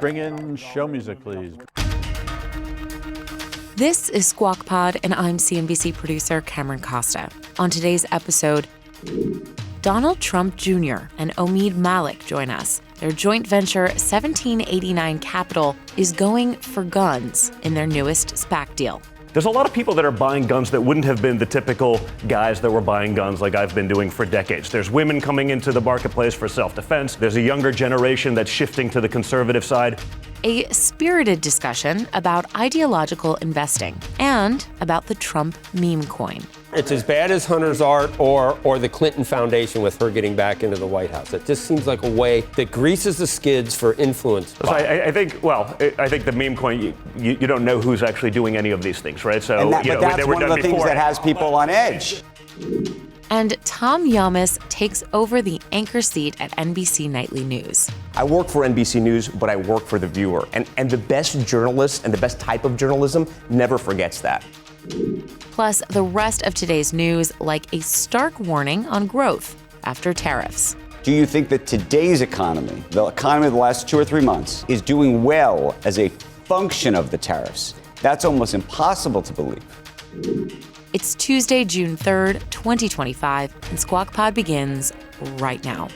Bring in show music, please. This is Squawk Pod, and I'm CNBC producer Cameron Costa. On today's episode, Donald Trump Jr. and Omeed Malik join us. Their joint venture, 1789 Capital, is going for guns in their newest SPAC deal. There's a lot of people that are buying guns that wouldn't have been the typical guys that were buying guns like I've been doing for decades. There's women coming into the marketplace for self-defense. There's a younger generation that's shifting to the conservative side. A spirited discussion about ideological investing and about the Trump meme coin. It's as bad as Hunter's art or the Clinton Foundation with her getting back into the White House. It just seems like a way that greases the skids for influence. So I think the meme coin, you don't know who's actually doing any of these things, right? So but that's one of the things that has people on edge. And Tom Yamas takes over the anchor seat at NBC Nightly News. I work for NBC News, but I work for the viewer. And the best journalist and the best type of journalism never forgets that. Plus, the rest of today's news, like a stark warning on growth after tariffs. Do you think that today's economy, the economy of the last 2 or 3 months, is doing well as a function of the tariffs? That's almost impossible to believe. It's Tuesday, June 3rd, 2025, and Squawk Pod begins right now.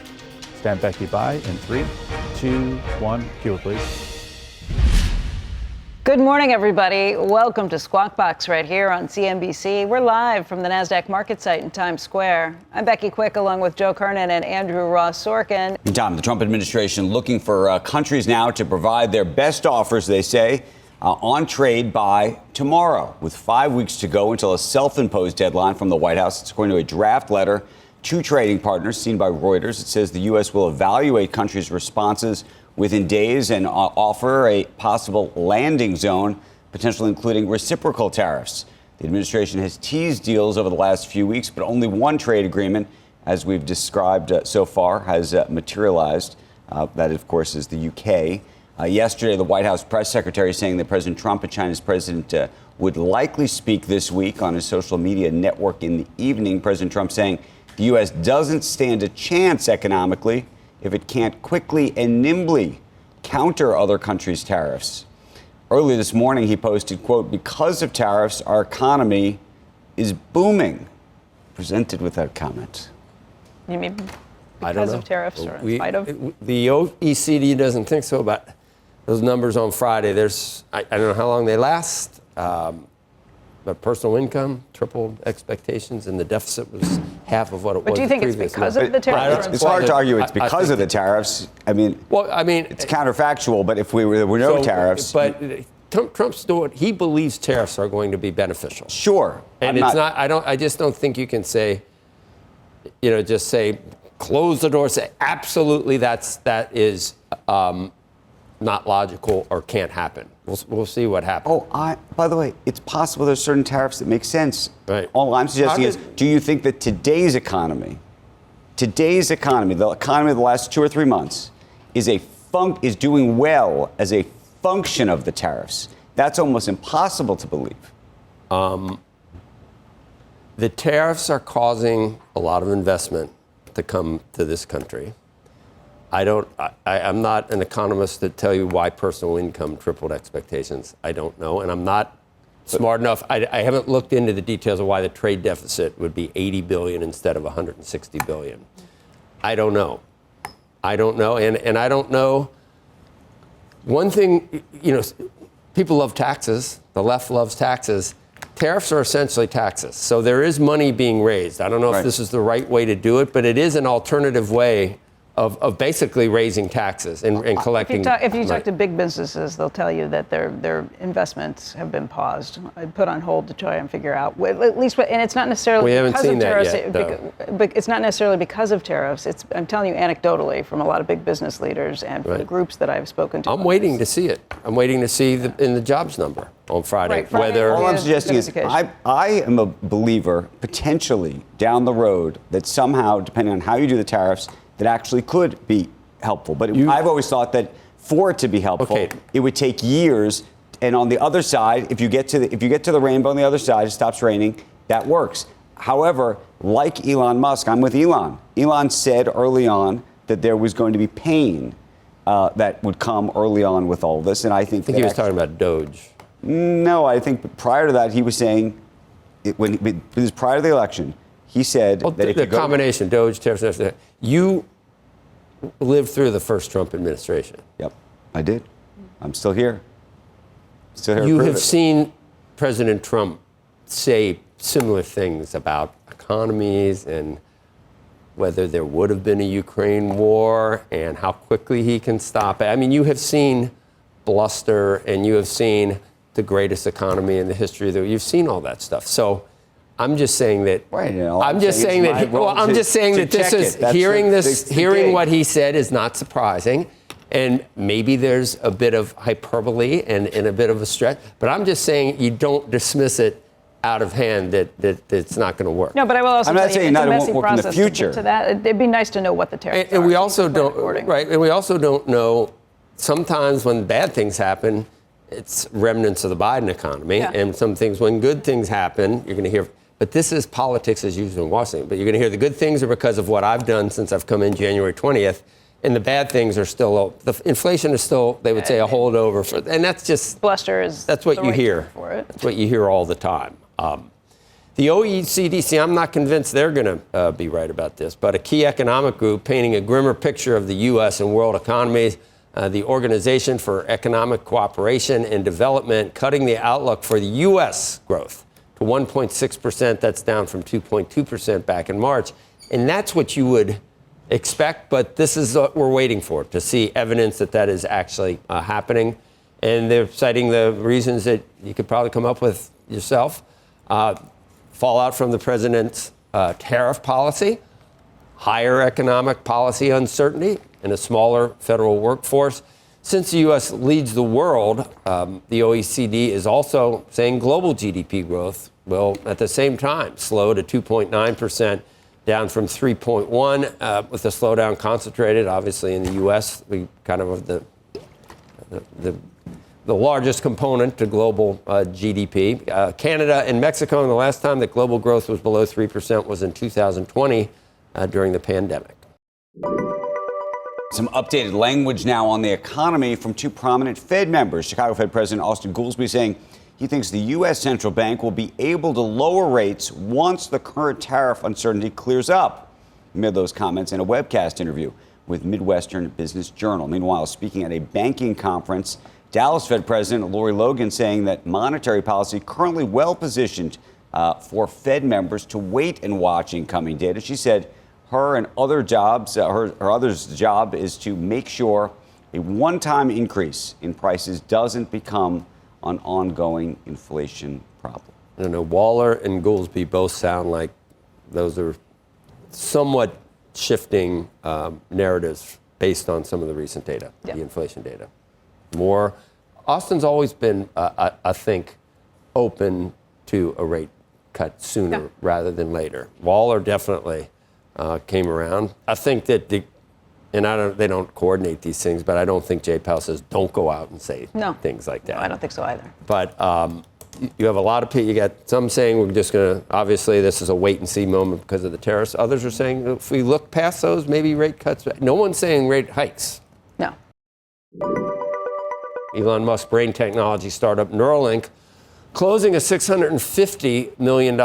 Stand Becky by in 3, 2, 1. Cue it, please. Good morning, everybody. Welcome to Squawk Box right here on CNBC. We're live from the NASDAQ market site in Times Square. I'm Becky Quick, along with Joe Kernen and Andrew Ross Sorkin. Tom, the Trump administration looking for countries now to provide their best offers, they say, on trade by tomorrow, with 5 weeks to go until a self-imposed deadline from the White House. It's according to a draft letter to trading partners seen by Reuters. It says the U.S. will evaluate countries' responses within days and offer a possible landing zone, potentially including reciprocal tariffs. The administration has teased deals over the last few weeks, but only one trade agreement, as we've described so far, has materialized. That, of course, is the U.K. Yesterday, the White House press secretary saying that President Trump and China's president would likely speak this week on his social media network in the evening. President Trump saying the U.S. doesn't stand a chance economically if it can't quickly and nimbly counter other countries' tariffs. Early this morning, he posted, quote, "Because of tariffs, our economy is booming," presented with that comment. You mean because of tariffs or in spite of? The OECD doesn't think so about those numbers on Friday. I don't know how long they last, but personal income tripled expectations, and the deficit was half of what it was. But do you think it's because of the tariffs? It's hard to argue it's because of the tariffs. I mean, it's counterfactual, but if there were no tariffs. But Trump's doing, he believes tariffs are going to be beneficial. Sure. And I just don't think you can say, just say, close the door, say absolutely that is not logical or can't happen. We'll see what happens. By the way, it's possible there's certain tariffs that make sense. Right. All I'm suggesting is, do you think that today's economy, the economy of the last 2 or 3 months, is doing well as a function of the tariffs? That's almost impossible to believe. The tariffs are causing a lot of investment to come to this country. I'm not an economist to tell you why personal income tripled expectations. I don't know, and I'm not smart enough. I haven't looked into the details of why the trade deficit would be 80 billion instead of 160 billion. I don't know, and I don't know. One thing, people love taxes. The left loves taxes. Tariffs are essentially taxes. So there is money being raised. I don't know if this is the right way to do it, but it is an alternative way of basically raising taxes and collecting. If you talk to big businesses, they'll tell you that their investments have been paused, put on hold to try and figure out, at least, and it's not necessarily because of tariffs. But it's not necessarily because of tariffs. I'm telling you anecdotally from a lot of big business leaders and from the groups that I've spoken to. I'm waiting to see it. I'm waiting to see in the jobs number on Friday. All I'm suggesting is I am a believer potentially down the road that somehow, depending on how you do the tariffs, that actually could be helpful. But I've always thought that for it to be helpful, it would take years. And on the other side, if you get to the rainbow on the other side, it stops raining, that works. However, like Elon Musk, I'm with Elon. Elon said early on that there was going to be pain that would come early on with all this. And I think he was talking about Doge. No, I think prior to that, he was saying, it was prior to the election, he said that if the combination, Doge, tariffs, you lived through the first Trump administration. Yep, I did. I'm still here. You have seen President Trump say similar things about economies and whether there would have been a Ukraine war and how quickly he can stop it. I mean, you have seen bluster and you have seen the greatest economy in the history of the world. You've seen all that stuff. So I'm just saying that. I'm just saying that this is hearing what he said is not surprising. And maybe there's a bit of hyperbole and a bit of a stretch. But I'm just saying you don't dismiss it out of hand that it's not going to work. No, but I will also tell you, it's a messy process to get to that. It'd be nice to know what the tariffs are. And we also don't know, sometimes when bad things happen, it's remnants of the Biden economy. Yeah. And some things, when good things happen, you're going to hear. But this is politics as usual in Washington. But you're going to hear the good things are because of what I've done since I've come in January 20th. And the bad things are still, the inflation is still, they would say, a holdover. And that's just, bluster is that's what you hear. For it. That's what you hear all the time. The OECD, see, I'm not convinced they're going to be right about this, but a key economic group painting a grimmer picture of the U.S. and world economies, the Organization for Economic Cooperation and Development, cutting the outlook for the U.S. growth to 1.6%. That's down from 2.2% back in March. And that's what you would expect, but this is what we're waiting for, to see evidence that that is actually happening. And they're citing the reasons that you could probably come up with yourself. Fallout from the president's tariff policy, higher economic policy uncertainty, and a smaller federal workforce. Since the U.S. leads the world, the OECD is also saying global GDP growth will, at the same time, slow to 2.9%, down from 3.1, with the slowdown concentrated, obviously, in the U.S. We kind of the largest component to global GDP. Canada and Mexico, and the last time that global growth was below 3% was in 2020 during the pandemic. Some updated language now on the economy from two prominent Fed members. Chicago Fed President Austin Goolsbee saying he thinks the U.S. Central Bank will be able to lower rates once the current tariff uncertainty clears up. He made those comments in a webcast interview with Midwestern Business Journal. Meanwhile, speaking at a banking conference, Dallas Fed President Lori Logan saying that monetary policy currently well positioned for Fed members to wait and watch incoming data. She said her and other jobs, her others' job is to make sure a one-time increase in prices doesn't become an ongoing inflation problem. I don't know, Waller and Goolsbee both sound like those are somewhat shifting narratives based on some of the recent data, the inflation data. Austin's always been, I think, open to a rate cut sooner rather than later. Waller definitely came around. I think that they don't coordinate these things, but I don't think Jay Powell says don't go out and say things like that. No, I don't think so either. But you have a lot of people. You got some saying we're just going to, obviously this is a wait and see moment because of the tariffs. Others are saying if we look past those, maybe rate cuts. No one's saying rate hikes. No. Elon Musk brain technology startup Neuralink closing a $650 million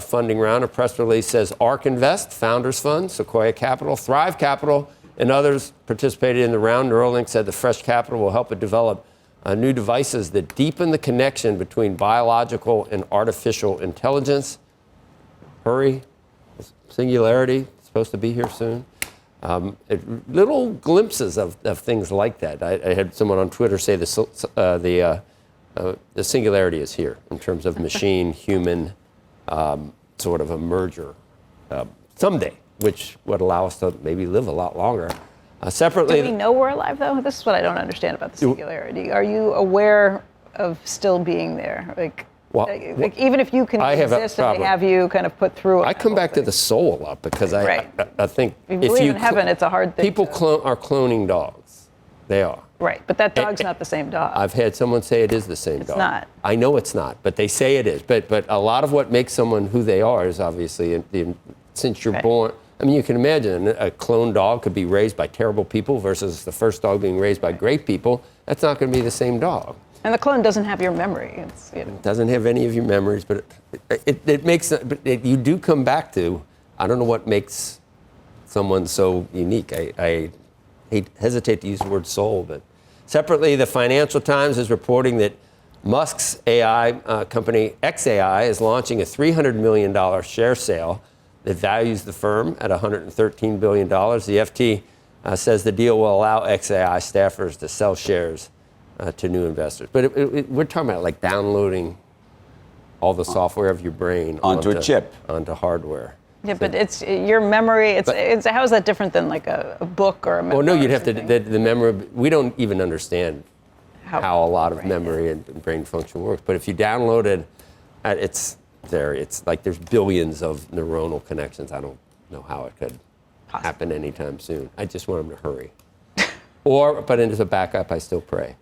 funding round. A press release says ARK Invest, Founders Fund, Sequoia Capital, Thrive Capital, and others participated in the round. Neuralink said the fresh capital will help it develop new devices that deepen the connection between biological and artificial intelligence. Hurry, Singularity, supposed to be here soon. Little glimpses of things like that. I had someone on Twitter say the singularity is here in terms of machine-human sort of a merger someday, which would allow us to maybe live a lot longer. Separately, do we know we're alive, though? This is what I don't understand about the singularity. Are you aware of still being there? Like even if you can exist and they have you kind of put through it. I come back to the soul a lot because I think if you believe in heaven, it's a hard thing. People are cloning dogs. They are. Right, but that dog's not the same dog. I've had someone say it is the same dog. It's not. I know it's not, but they say it is. But a lot of what makes someone who they are is obviously since you're born. I mean, you can imagine a clone dog could be raised by terrible people versus the first dog being raised by great people. That's not going to be the same dog. And the clone doesn't have your memory. It doesn't have any of your memories, but it makes you do come back to, I don't know what makes someone so unique. I hesitate to use the word soul, but separately, the Financial Times is reporting that Musk's AI company xAI is launching a $300 million share sale that values the firm at $113 billion. The FT says the deal will allow xAI staffers to sell shares to new investors. But we're talking about like downloading all the software of your brain onto a chip, onto hardware. Yeah, but it's your memory. It's how is that different than like a book or a memoir? Well, no, you'd have to the memory. We don't even understand how a lot of memory and brain function works. But if you download it, it's there. It's like there's billions of neuronal connections. I don't know how it could happen anytime soon. I just want them to hurry. But as a backup, I still pray.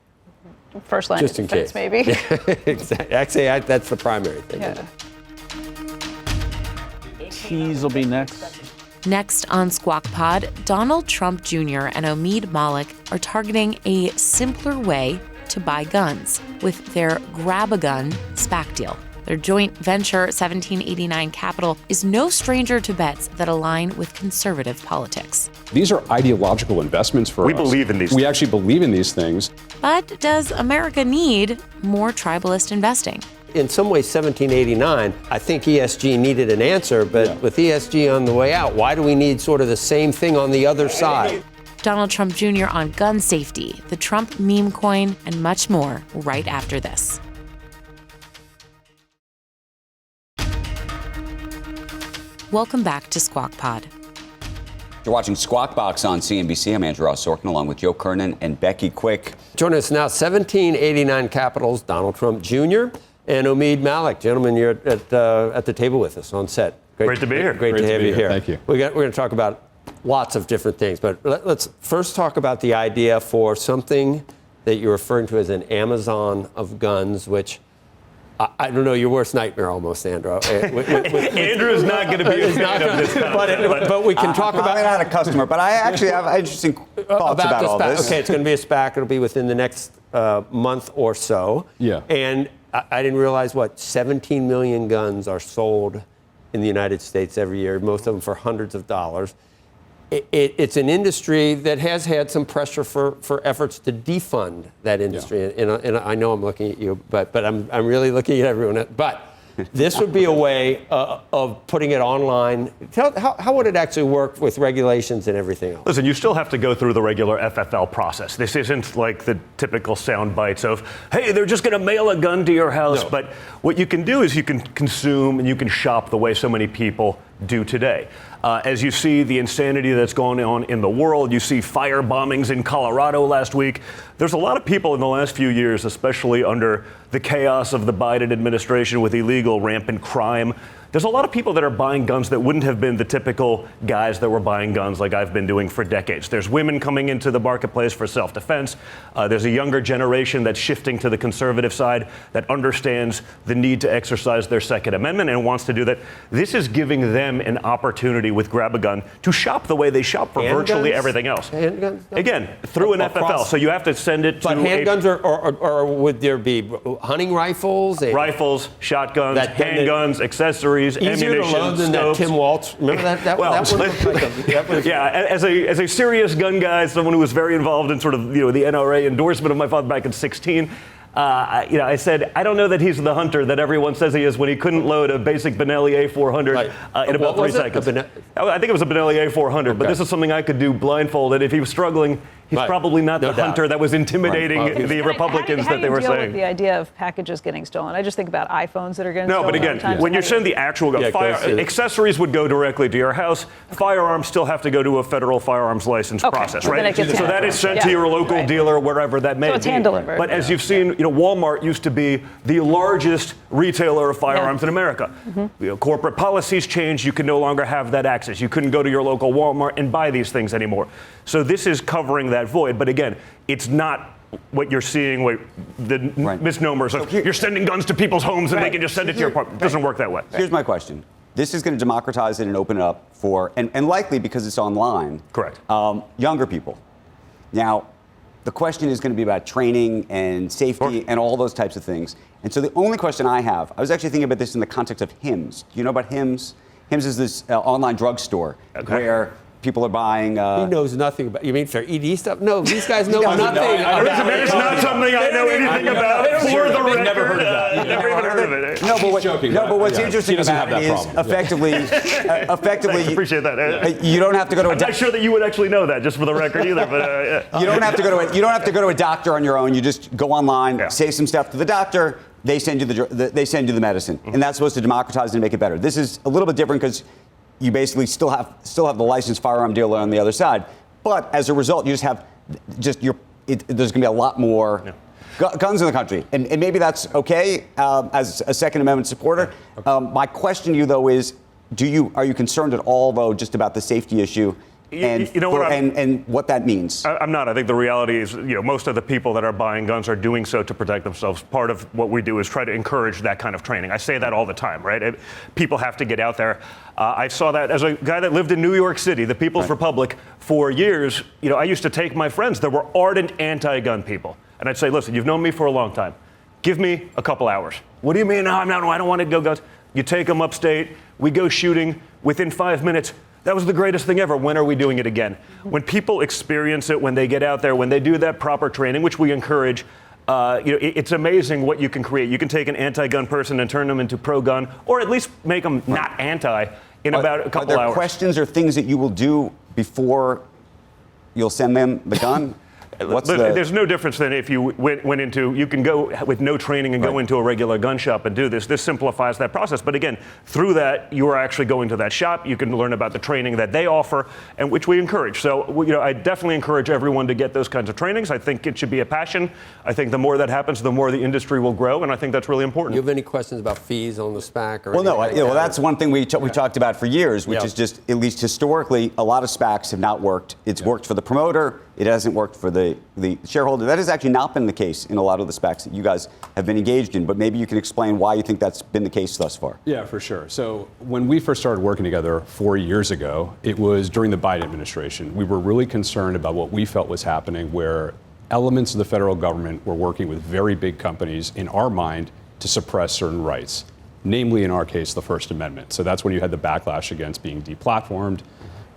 First line just of defense, maybe. Exactly. Actually, that's the primary thing. Yeah. Tease will be next. Next on Squawk Pod, Donald Trump Jr. and Omeed Malik are targeting a simpler way to buy guns with their GrabAGun Spac deal. Their joint venture, 1789 Capital, is no stranger to bets that align with conservative politics. These are ideological investments for us. We believe in these We things. actually believe in these things. But does America need more tribalist investing? In some ways, 1789, I think ESG needed an answer, but with ESG on the way out, why do we need sort of the same thing on the other side? Donald Trump Jr. on gun safety, the Trump meme coin, and much more right after this. Welcome back to Squawk Pod. You're watching Squawk Box on CNBC. I'm Andrew Ross Sorkin, along with Joe Kernen and Becky Quick. Joining us now, 1789 Capital's Donald Trump Jr. and Omeed Malik. Gentlemen, you're at the table with us on set. Great to be here. Great to have you here. Thank you. We're going to talk about lots of different things, but let's first talk about the idea for something that you're referring to as an Amazon of guns, which I don't know, your worst nightmare almost, Andrew. Andrew's not going to be a fan of this concept. But we can talk about... I'm not a customer, but I actually have interesting thoughts about all this. Okay, it's going to be a SPAC. It'll be within the next month or so. Yeah. And I didn't realize, 17 million guns are sold in the United States every year, most of them for hundreds of dollars. It's an industry that has had some pressure for efforts to defund that industry. Yeah. And I know I'm looking at you, but I'm really looking at everyone. But this would be a way of putting it online. How would it actually work with regulations and everything else? Listen, you still have to go through the regular FFL process. This isn't like the typical sound bites of, hey, they're just going to mail a gun to your house. No. But what you can do is you can consume and you can shop the way so many people do today. As you see the insanity that's going on in the world, you see fire bombings in Colorado last week. There's a lot of people in the last few years, especially under the chaos of the Biden administration with illegal rampant crime. There's a lot of people that are buying guns that wouldn't have been the typical guys that were buying guns like I've been doing for decades. There's women coming into the marketplace for self-defense. There's a younger generation that's shifting to the conservative side that understands the need to exercise their Second Amendment and wants to do that. This is giving them an opportunity with GrabAGun to shop the way they shop for virtually everything else. Handguns? Again, through an FFL. So you have to send it to handguns or would there be hunting rifles? Rifles, shotguns, handguns, accessories, easier ammunition, to load than that Tim Waltz. Remember that? That one looked like yeah, as a serious gun guy, someone who was very involved in sort of the NRA endorsement of my father back in 2016. I said, I don't know that he's the hunter that everyone says he is when he couldn't load a basic Benelli A400 in about 3 seconds. I think it was a Benelli A400, but this is something I could do blindfolded. If he was struggling, he's probably not the hunter that was intimidating the Republicans that they were saying. How do you deal with the idea of packages getting stolen? I just think about iPhones that are getting stolen. No, but again, when you send the actual gun, accessories would go directly to your house. Firearms still have to go to a federal firearms license process, right? So that is sent to your local dealer, wherever that may be. So it's hand delivered. But as you've seen, Walmart used to be the largest retailer of firearms in America. Corporate policies changed. You can no longer have that access. You couldn't go to your local Walmart and buy these things anymore. So this is covering that void. But again, it's not what you're seeing, misnomers of you're sending guns to people's homes and they can just send it to your apartment. It doesn't work that way. Here's my question. This is going to democratize it and open it up for, and likely because it's online. Correct. Younger people. Now, the question is going to be about training and safety and all those types of things. And so the only question I have, I was actually thinking about this in the context of Hims. Do you know about Hims? Hims is this online drugstore where people are buying. He knows nothing about. You mean for ED stuff? No, these guys know nothing. That is not something I know anything about. For the record, never heard of that. Never even heard of it. No, but what's interesting about it is effectively. I appreciate that. You don't have to go to a. I'm not sure that you would actually know that, just for the record either. But you don't have to go to a doctor on your own. You just go online, say some stuff to the doctor. They send you the medicine, and that's supposed to democratize it and make it better. This is a little bit different because you basically still have the licensed firearm dealer on the other side, but as a result, you just have there's going to be a lot more guns in the country, and maybe that's okay as a Second Amendment supporter. My question to you though is, are you concerned at all though just about the safety issue? And, and what that means. I'm not. I think the reality is, most of the people that are buying guns are doing so to protect themselves. Part of what we do is try to encourage that kind of training. I say that all the time, right? People have to get out there. I saw that as a guy that lived in New York City, the People's Republic, for years. I used to take my friends. There were ardent anti-gun people. And I'd say, listen, you've known me for a long time. Give me a couple hours. What do you mean? No, I don't want to go guns. You take them upstate. We go shooting. Within 5 minutes, that was the greatest thing ever. When are we doing it again? When people experience it, when they get out there, when they do that proper training, which we encourage, it's amazing what you can create. You can take an anti-gun person and turn them into pro-gun, or at least make them not anti in about a couple hours. Are there questions or things that you will do before you'll send them the gun? There's no difference than if you went into, you can go with no training and go into a regular gun shop and do this. This simplifies that process. But again, through that, you are actually going to that shop. You can learn about the training that they offer, and which we encourage. So, I definitely encourage everyone to get those kinds of trainings. I think it should be a passion. I think the more that happens, the more the industry will grow, and I think that's really important. You have any questions about fees on the SPAC? Well, that's one thing we talked about for years, which is just, at least historically, a lot of SPACs have not worked. It's worked for the promoter. It hasn't worked for the shareholder. That has actually not been the case in a lot of the SPACs that you guys have been engaged in, but maybe you can explain why you think that's been the case thus far. Yeah, for sure. So when we first started working together 4 years ago, it was during the Biden administration. We were really concerned about what we felt was happening, where elements of the federal government were working with very big companies, in our mind, to suppress certain rights, namely, in our case, the First Amendment. So that's when you had the backlash against being deplatformed.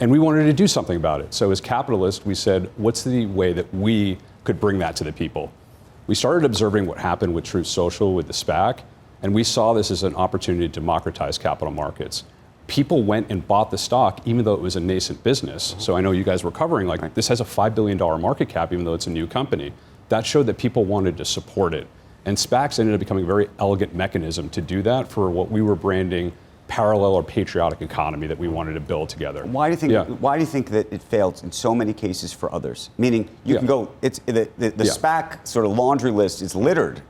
And we wanted to do something about it. So as capitalists, we said, what's the way that we could bring that to the people? We started observing what happened with Truth Social, with the SPAC, and we saw this as an opportunity to democratize capital markets. People went and bought the stock, even though it was a nascent business. So I know you guys were covering, this has a $5 billion market cap, even though it's a new company. That showed that people wanted to support it. And SPACs ended up becoming a very elegant mechanism to do that for what we were branding parallel or patriotic economy that we wanted to build together. Why do you think that it failed in so many cases for others? Meaning you can go, it's the SPAC sort of laundry list is littered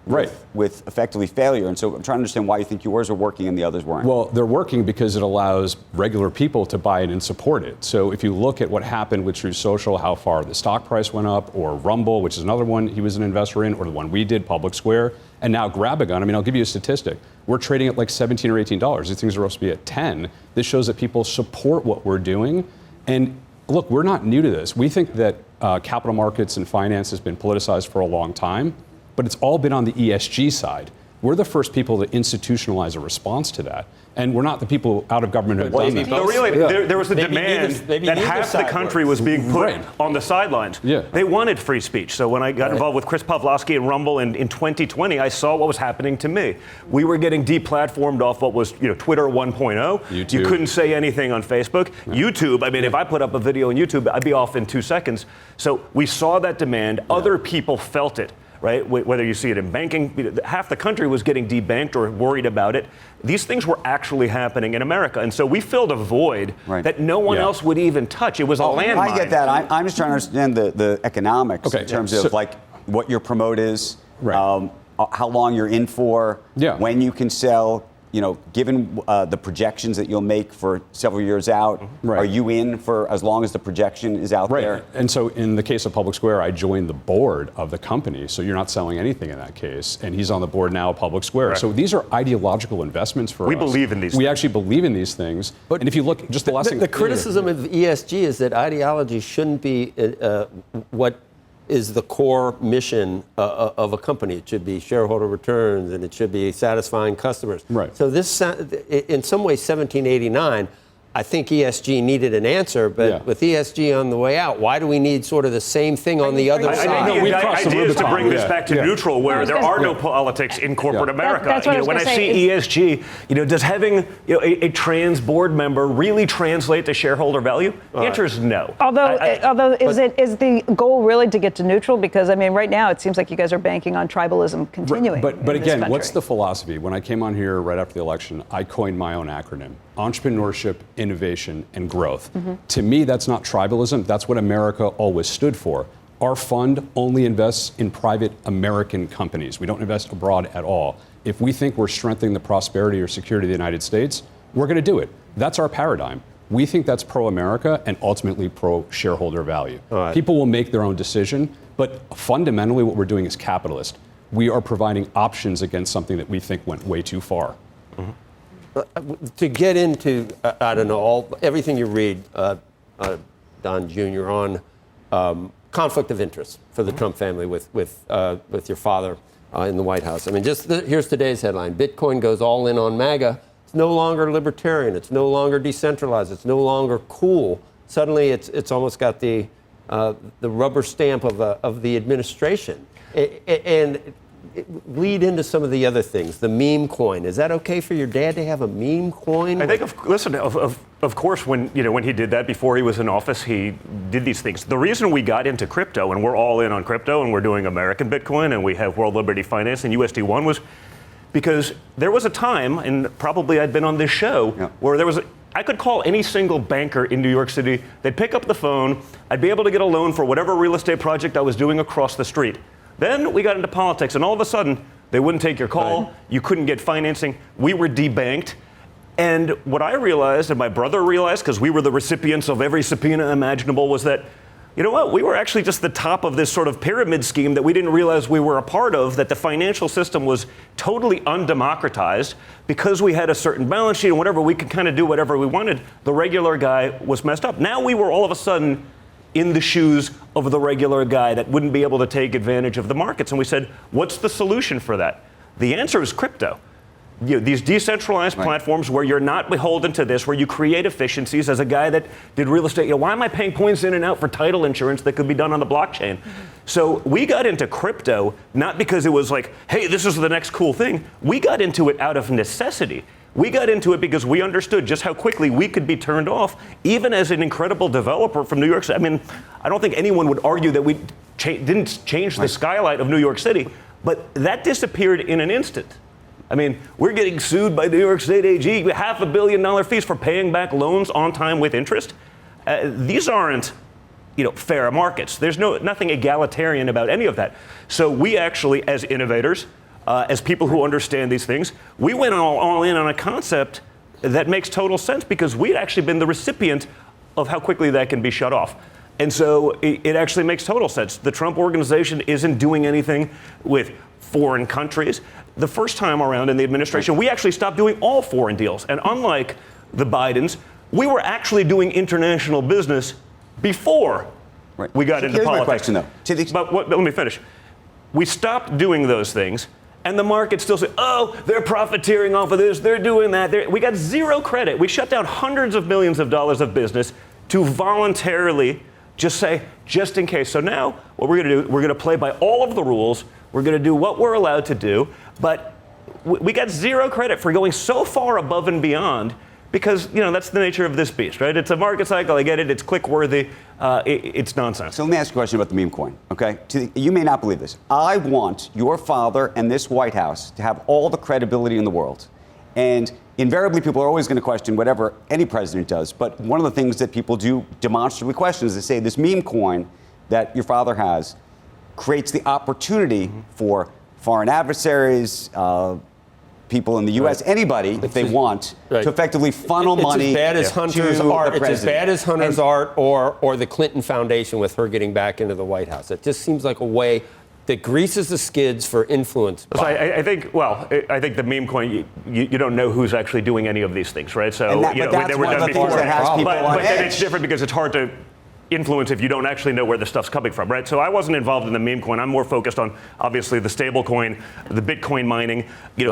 with effectively failure. And so I'm trying to understand why you think yours are working and the others weren't. Well, they're working because it allows regular people to buy it and support it. So if you look at what happened with Truth Social, how far the stock price went up, or Rumble, which is another one he was an investor in, or the one we did, Public Square, and now GrabAGun. I'll give you a statistic. We're trading at like $17 or $18. These things are supposed to be at 10. This shows that people support what we're doing. And look, we're not new to this. We think that capital markets and finance has been politicized for a long time, but it's all been on the ESG side. We're the first people to institutionalize a response to that. And we're not the people out of government who have done that. No, really, there was a demand that half the country was being put on the sidelines. Yeah. They wanted free speech. So when I got involved with Chris Pavlovsky and Rumble in 2020, I saw what was happening to me. We were getting deplatformed off what was Twitter 1.0. YouTube. You couldn't say anything on Facebook. No. YouTube, if I put up a video on YouTube, I'd be off in 2 seconds. So we saw that demand. Other people felt it. Right? Whether you see it in banking, half the country was getting debanked or worried about it. These things were actually happening in America. And so we filled a void that no one else would even touch. It was a landmine. I get that. I'm just trying to understand the economics in terms of what your promote is, how long you're in for, when you can sell, given the projections that you'll make for several years out, are you in for as long as the projection is out there? And so in the case of Public Square, I joined the board of the company, so you're not selling anything in that case. And he's on the board now of Public Square. So these are ideological investments for us. We believe in these We things. actually believe in these things. And if you look, just the last thing. The criticism of ESG is that ideology shouldn't be what is the core mission of a company. It should be shareholder returns, and it should be satisfying customers. Right. So this, in some ways, 1789, I think ESG needed an answer, but with ESG on the way out, why do we need sort of the same thing on the other side? I think the idea is to bring this back to neutral, where there are no politics in corporate America. That's what when I see ESG, does having a trans board member really translate to shareholder value? The answer is no. Although is the goal really to get to neutral? Because I mean, right now it seems like you guys are banking on tribalism continuing. But again, what's the philosophy? When I came on here right after the election, I coined my own acronym: entrepreneurship, innovation, and growth. To me, that's not tribalism. That's what America always stood for. Our fund only invests in private American companies. We don't invest abroad at all. If we think we're strengthening the prosperity or security of the United States, we're going to do it. That's our paradigm. We think that's pro-America and ultimately pro-shareholder value. People will make their own decision, but fundamentally what we're doing is capitalist. We are providing options against something that we think went way too far. To get into, I don't know, everything you read, Don Jr., on conflict of interest for the Trump family with your father in the White House. I mean, here's today's headline: Bitcoin goes all in on MAGA. It's no longer libertarian. It's no longer decentralized. It's no longer cool. Suddenly, it's almost got the rubber stamp of the administration, and lead into some of the other things. The meme coin. Is that okay for your dad to have a meme coin? I think, of course, when he did that before he was in office, he did these things. The reason we got into crypto, and we're all in on crypto, and we're doing American Bitcoin, and we have World Liberty Finance and USD1, was because there was a time, and probably I'd been on this show, where I could call any single banker in New York City. They'd pick up the phone. I'd be able to get a loan for whatever real estate project I was doing across the street. Then we got into politics, and all of a sudden, they wouldn't take your call. Right. You couldn't get financing. We were debanked. And what I realized, and my brother realized, because we were the recipients of every subpoena imaginable, was that, you know what, we were actually just the top of this sort of pyramid scheme that we didn't realize we were a part of, that the financial system was totally undemocratized. Because we had a certain balance sheet and whatever, we could kind of do whatever we wanted. The regular guy was messed up. Now we were all of a sudden in the shoes of the regular guy that wouldn't be able to take advantage of the markets. And we said, what's the solution for that? The answer is crypto. These decentralized platforms where you're not beholden to this, where you create efficiencies. As a guy that did real estate, why am I paying points in and out for title insurance that could be done on the blockchain? So we got into crypto not because it was like, hey, this is the next cool thing. We got into it out of necessity. We got into it because we understood just how quickly we could be turned off, even as an incredible developer from New York City. I mean, I don't think anyone would argue that we didn't change the skyline of New York City, but that disappeared in an instant. I mean, we're getting sued by New York State AG, $500 million fees for paying back loans on time with interest. These aren't, fair markets. There's nothing egalitarian about any of that. So we actually, as innovators, as people who understand these things, we went all in on a concept that makes total sense because we'd actually been the recipient of how quickly that can be shut off. And so it actually makes total sense. The Trump organization isn't doing anything with foreign countries. The first time around in the administration, we actually stopped doing all foreign deals. And unlike the Bidens, we were actually doing international business before we got into politics. My question, though. But let me finish. We stopped doing those things. And the market still said, oh, they're profiteering off of this, they're doing that. We got zero credit. We shut down hundreds of millions of dollars of business to voluntarily just say, just in case. So now what we're going to do, we're going to play by all of the rules. We're going to do what we're allowed to do. But we got zero credit for going so far above and beyond because, that's the nature of this beast, right? It's a market cycle. I get it. It's click-worthy. It's nonsense. So let me ask you a question about the meme coin, okay? You may not believe this. I want your father and this White House to have all the credibility in the world. And invariably, people are always going to question whatever any president does. But one of the things that people do demonstrably question is they say this meme coin that your father has creates the opportunity for foreign adversaries, people in the U.S., anybody, if they want, to effectively funnel money. It's as bad as Hunter's art. It's as bad as Hunter's art or the Clinton Foundation with her getting back into the White House. It just seems like a way that greases the skids for influence. So I think the meme coin, you don't know who's actually doing any of these things, right? So but that's one of the things that has people on but then it's different because it's hard to influence if you don't actually know where the stuff's coming from, right? So I wasn't involved in the meme coin. I'm more focused on, obviously, the stable coin, the Bitcoin mining,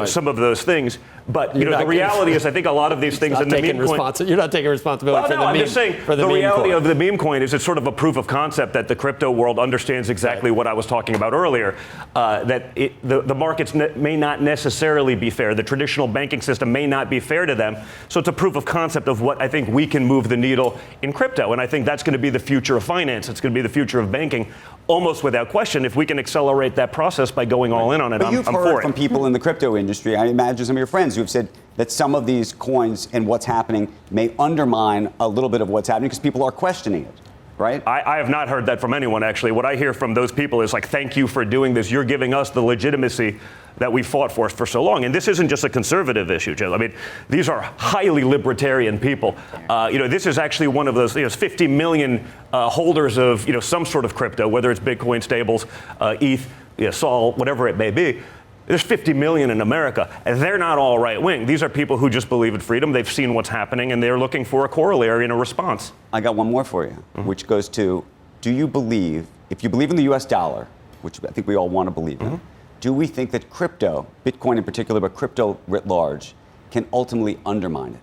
some of those things. But the reality is, I think a lot of these things in the meme coin. You're not taking responsibility for the meme. I'm just saying the reality of the meme coin is it's sort of a proof of concept that the crypto world understands exactly what I was talking about earlier. That the markets may not necessarily be fair. The traditional banking system may not be fair to them. So it's a proof of concept of what I think we can move the needle in crypto. And I think that's going to be the future of finance. It's going to be the future of banking, almost without question. If we can accelerate that process by going all in on it, but I'm for it. You've heard from people in the crypto industry, I imagine some of your friends who have said that some of these coins and what's happening may undermine a little bit of what's happening because people are questioning it, right? I have not heard that from anyone, actually. What I hear from those people is like, thank you for doing this. You're giving us the legitimacy that we fought for so long. And this isn't just a conservative issue, Joe. I mean, these are highly libertarian people. This is actually one of those, 50 million holders of, some sort of crypto, whether it's Bitcoin, stables, ETH, Sol, whatever it may be. There's 50 million in America, and they're not all right-wing. These are people who just believe in freedom. They've seen what's happening, and they're looking for a corollary and a response. I got one more for you, which goes to, do you believe, if you believe in the U.S. dollar, which I think we all want to believe in, do we think that crypto, Bitcoin in particular, but crypto writ large, can ultimately undermine it?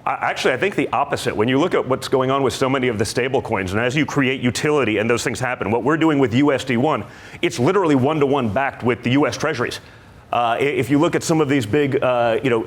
Actually, I think the opposite. When you look at what's going on with so many of the stable coins, and as you create utility and those things happen, what we're doing with USD1, it's literally one-to-one backed with the U.S. Treasuries. If you look at some of these big,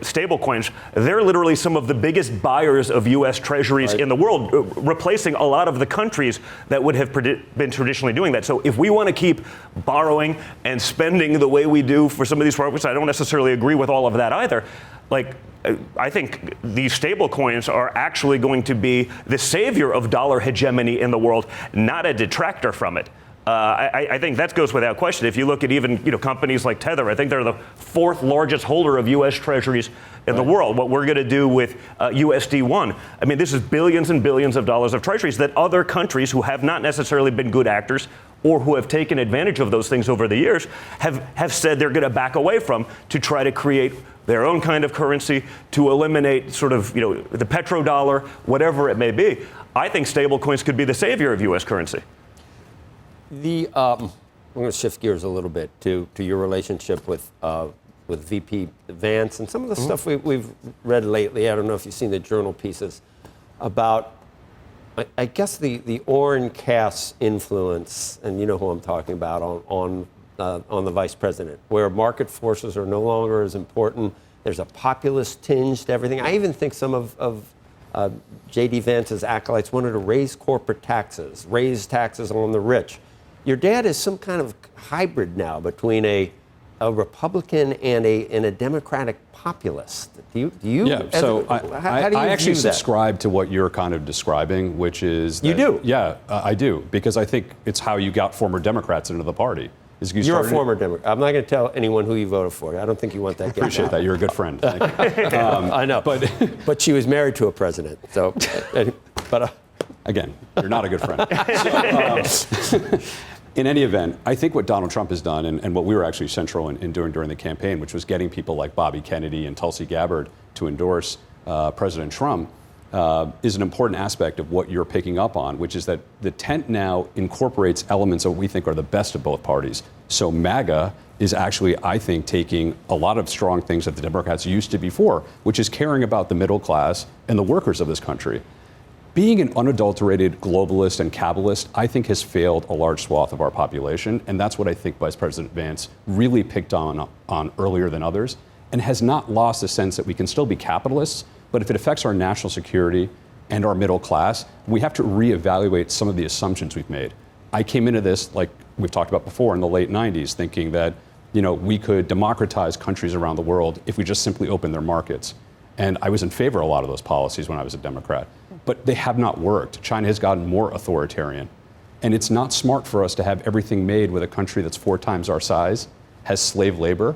stable coins, they're literally some of the biggest buyers of U.S. Treasuries in the world, replacing a lot of the countries that would have been traditionally doing that. So if we want to keep borrowing and spending the way we do for some of these projects, I don't necessarily agree with all of that either. I think these stable coins are actually going to be the savior of dollar hegemony in the world, not a detractor from it. I think that goes without question. If you look at even companies like Tether, I think they're the fourth largest holder of U.S. Treasuries in the world. What we're going to do with USD1, I mean, this is billions and billions of dollars of treasuries that other countries who have not necessarily been good actors or who have taken advantage of those things over the years have said they're going to back away from to try to create their own kind of currency, to eliminate sort of the petrodollar, whatever it may be. I think stablecoins could be the savior of U.S. currency. I'm going to shift gears a little bit to your relationship with VP Vance and some of the stuff we've read lately. I don't know if you've seen the journal pieces about, I guess, the Orrin Cass influence, and you know who I'm talking about, on the vice president, where market forces are no longer as important. There's a populist tinge to everything. I even think some of J.D. Vance's acolytes wanted to raise corporate taxes, raise taxes on the rich. Your dad is some kind of hybrid now between a Republican and a Democratic populist. Do you? Yeah. So I actually subscribe to what you're kind of describing, which is that, you do. Yeah, I do, because I think it's how you got former Democrats into the party. You're a former Democrat. I'm not going to tell anyone who you voted for. I don't think you want that. Appreciate that. You're a good friend. I know. But she was married to a president. So, again, you're not a good friend. So, in any event, I think what Donald Trump has done, and what we were actually central in doing during the campaign, which was getting people like Bobby Kennedy and Tulsi Gabbard to endorse President Trump, is an important aspect of what you're picking up on, which is that the tent now incorporates elements that we think are the best of both parties. So MAGA is actually, I think, taking a lot of strong things that the Democrats used to before, which is caring about the middle class and the workers of this country. Being an unadulterated globalist and capitalist, I think, has failed a large swath of our population, and that's what I think Vice President Vance really picked on earlier than others, and has not lost the sense that we can still be capitalists, but if it affects our national security and our middle class, we have to reevaluate some of the assumptions we've made. I came into this, like we've talked about before, in the late 90s, thinking that we could democratize countries around the world if we just simply opened their markets. And I was in favor of a lot of those policies when I was a Democrat. But they have not worked. China has gotten more authoritarian. And it's not smart for us to have everything made with a country that's 4 times our size, has slave labor,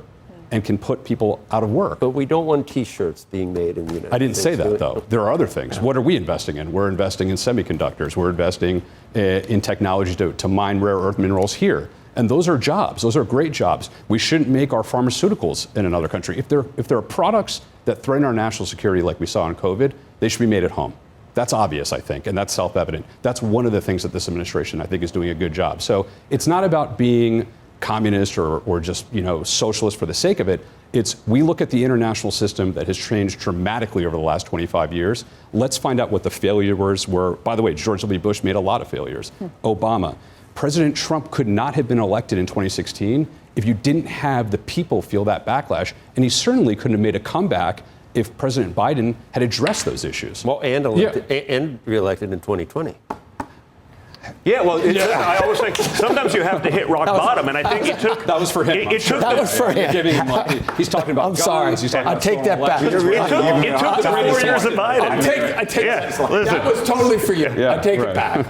and can put people out of work. But we don't want T-shirts being made in the United States. I didn't say that, though. There are other things. What are we investing in? We're investing in semiconductors. We're investing in technology to mine rare earth minerals here. And those are jobs. Those are great jobs. We shouldn't make our pharmaceuticals in another country. If there are products that threaten our national security like we saw in COVID, they should be made at home. That's obvious, I think, and that's self-evident. That's one of the things that this administration, I think, is doing a good job. So it's not about being communist or just, socialist for the sake of it. It's we look at the international system that has changed dramatically over the last 25 years. Let's find out what the failures were. By the way, George W. Bush made a lot of failures. Obama. President Trump could not have been elected in 2016 if you didn't have the people feel that backlash. And he certainly couldn't have made a comeback if President Biden had addressed those issues. Well, and reelected in 2020. Yeah, well, I always think sometimes you have to hit rock bottom, and I think it took. That was for him. That was for him. He's talking about. I'm sorry. I take that back. It took the 4 years of Biden. I take that was totally for you. I take it back.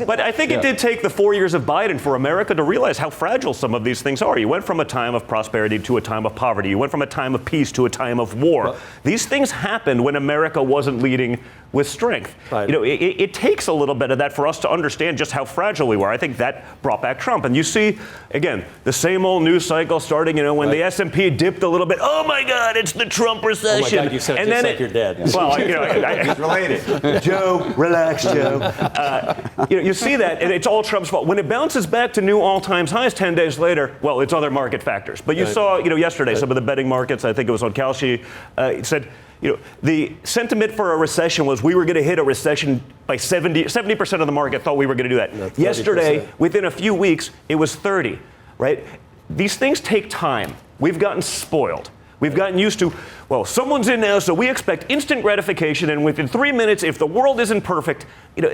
But I think it did take the 4 years of Biden for America to realize how fragile some of these things are. You went from a time of prosperity to a time of poverty. You went from a time of peace to a time of war. These things happened when America wasn't leading with strength. Right. It takes a little bit of that for us to understand just how fragile we were. I think that brought back Trump. And you see, again, the same old news cycle starting, when the S&P dipped a little bit. Oh, my God, it's the Trump recession. Oh, my God, you sound just like your dad. Well, he's related. Joe, relax, Joe. You see that, and it's all Trump's fault. When it bounces back to new all-time highs 10 days later, well, it's other market factors. But you saw, yesterday, some of the betting markets, I think it was on Kalshi, said, the sentiment for a recession was we were going to hit a recession by 70% of the market thought we were going to do that. Yesterday, within a few weeks, it was 30, right? These things take time. We've gotten spoiled. We've gotten used to, someone's in now, so we expect instant gratification, and within 3 minutes, if the world isn't perfect,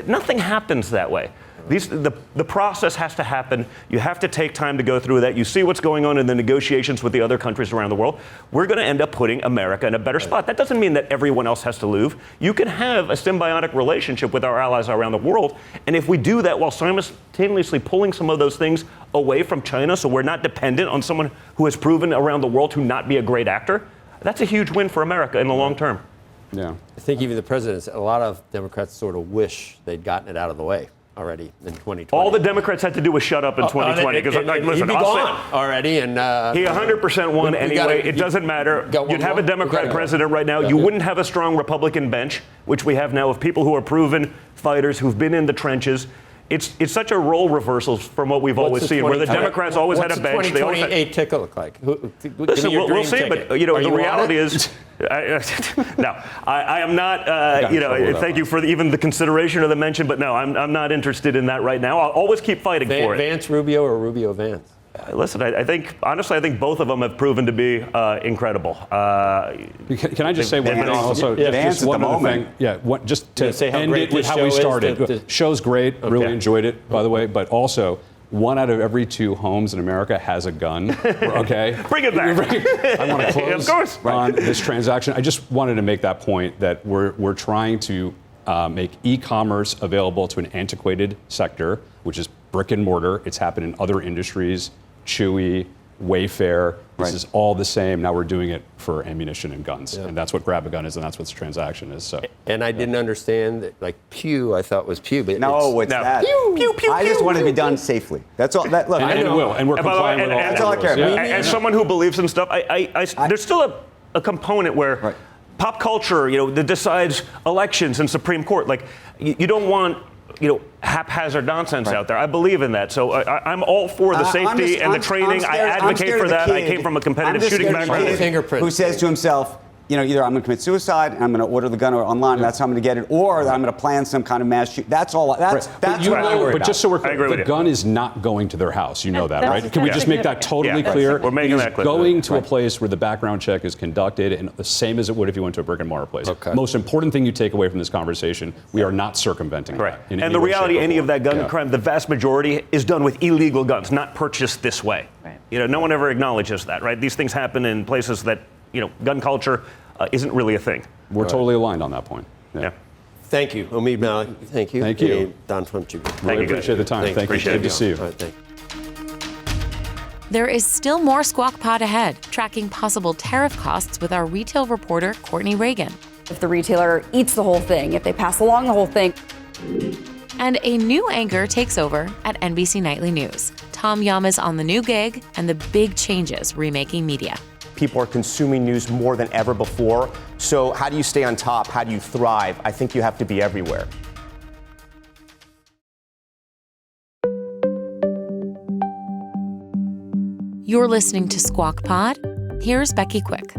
nothing happens that way. The process has to happen. You have to take time to go through that. You see what's going on in the negotiations with the other countries around the world. We're going to end up putting America in a better spot. That doesn't mean that everyone else has to lose. You can have a symbiotic relationship with our allies around the world. And if we do that while simultaneously pulling some of those things away from China, so we're not dependent on someone who has proven around the world to not be a great actor, that's a huge win for America in the long term. Yeah. I think even the president, a lot of Democrats sort of wish they'd gotten it out of the way already in 2020. All the Democrats had to do was shut up in 2020. Because listen, he'd be gone already, and he 100% won anyway. It doesn't matter. You'd have a Democrat president right now. You wouldn't have a strong Republican bench, which we have now of people who are proven fighters who've been in the trenches. It's such a role reversal from what we've always seen, where the Democrats always had a bench. What's the 2028 ticket look like? Listen, we'll see, but the reality is, no, I am not. Thank you for even the consideration or the mention, but no, I'm not interested in that right now. I'll always keep fighting for it. Vance Rubio or Rubio Vance? Listen, I think both of them have proven to be incredible. Can I just say one thing also? Just one other thing. Yeah, just to end it with how we started. The show's great. Really enjoyed it, by the way. But also, 1 out of every 2 homes in America has a gun. Okay? Bring it back. I want to close on this transaction. I just wanted to make that point that we're trying to make e-commerce available to an antiquated sector, which is brick and mortar. It's happened in other industries. Chewy, Wayfair, this is all the same. Now we're doing it for ammunition and guns. And that's what GrabAGun is, and that's what this transaction is. So. And I didn't understand that, like Pew, I thought was Pew, but it's that. Pew, I just want it to be done safely. That's all. Look, and it will, and we're complying with all that. That's all I care about. As someone who believes in stuff, there's still a component where pop culture, that decides elections and Supreme Court. Like, you don't want haphazard nonsense out there. I believe in that. So I'm all for the safety and the training. I advocate for that. I came from a competitive shooting background. Who says to himself, either I'm going to commit suicide and I'm going to order the gun online, that's how I'm going to get it, or I'm going to plan some kind of mass shoot. That's all. That's what I worry about. But just so we're clear, the gun is not going to their house. You know that, right? Can we just make that totally clear? We're making that clear. Going to a place where the background check is conducted, and the same as it would if you went to a brick and mortar place. Okay. Most important thing you take away from this conversation, we are not circumventing that. And the reality, any of that gun crime, the vast majority is done with illegal guns, not purchased this way. Right. No one ever acknowledges that, right? These things happen in places that, gun culture isn't really a thing. We're totally aligned on that point. Yeah. Thank you, Omeed Malik. Thank you. Thank you. Don Trump Jr. Really appreciate the time. Thank you. Good to see you. All right, thank you. There is still more Squawk Pod ahead, tracking possible tariff costs with our retail reporter, Courtney Reagan. If the retailer eats the whole thing, if they pass along the whole thing. And a new anchor takes over at NBC Nightly News. Tom Yum is on the new gig and the big changes remaking media. People are consuming news more than ever before. So how do you stay on top? How do you thrive? I think you have to be everywhere. You're listening to Squawk Pod. Here's Becky Quick.